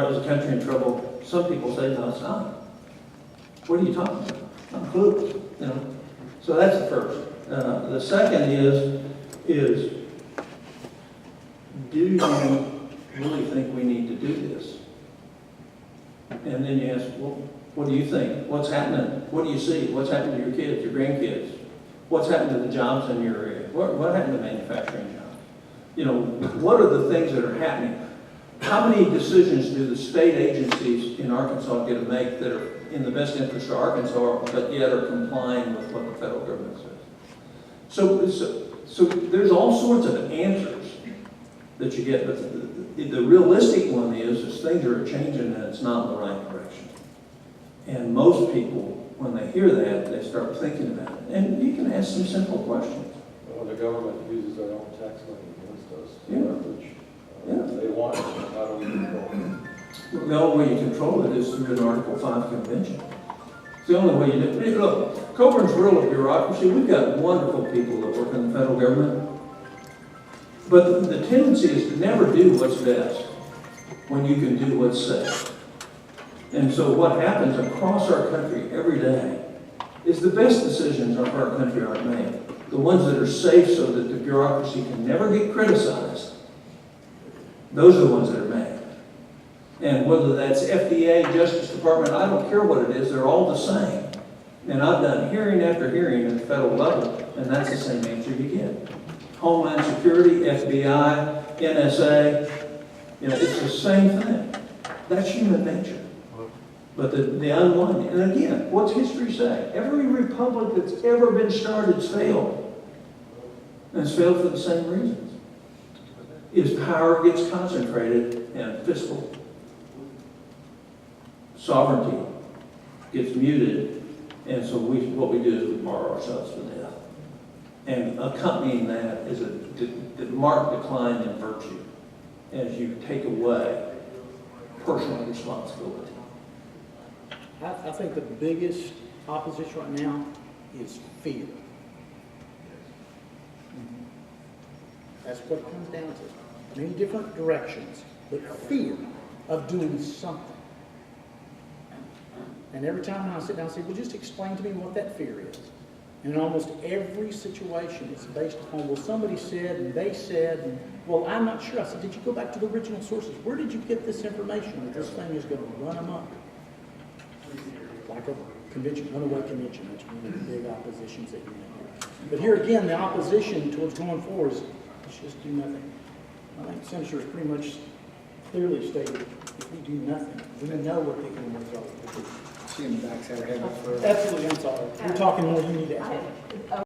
is the country in trouble? Some people say, no, it's not. What are you talking about? I'm clueless, you know. So that's the first. The second is do you really think we need to do this? And then you ask, well, what do you think? What's happening? What do you see? What's happening to your kids, your grandkids? What's happened to the jobs in your area? What happened to manufacturing jobs? You know, what are the things that are happening? How many decisions do the state agencies in Arkansas get to make that are in the best interest of Arkansas, but yet are complying with what the federal government says? So there's all sorts of answers that you get, but the realistic one is things are changing and it's not in the right direction. And most people, when they hear that, they start thinking about it. And you can ask some simple questions. Well, the government uses their own tax money against us. Yeah. They want it, how do we control it? The only way you control it is through an Article 5 convention. It's the only way you do it. Look, Coburn's rule of bureaucracy, we've got wonderful people that work in the federal government. But the tendency is to never do what's best when you can do what's safe. And so what happens across our country every day is the best decisions of our country aren't made. The ones that are safe so that the bureaucracy can never get criticized, those are the ones that are made. And whether that's FDA, Justice Department, I don't care what it is, they're all the same. And I've done hearing after hearing at the federal level, and that's the same answer you get. Homeland Security, FBI, NSA, you know, it's the same thing. That's human nature. But the unwinding, and again, what's history say? Every republic that's ever been started has failed. And it's failed for the same reasons. Is power gets concentrated and fiscal sovereignty gets muted, and so what we do is we borrow ourselves to death. And accompanying that is a marked decline in virtue as you take away personal responsibility. I think the biggest opposition right now is fear. That's what it comes down to. Many different directions, but fear of doing something. And every time I sit down and say, well, just explain to me what that fear is. And in almost every situation, it's based upon, well, somebody said, and they said, and, well, I'm not sure. I said, did you go back to the original sources? Where did you get this information that this thing is going to run amok? Like a convention, runaway convention, that's one of the big oppositions that you make. But here again, the opposition towards going forward is let's just do nothing. I think the Senator has pretty much clearly stated, if we do nothing, we don't know what the end result will be. She in the back had her head up for Absolutely, I'm sorry. You're talking more than you need to ask.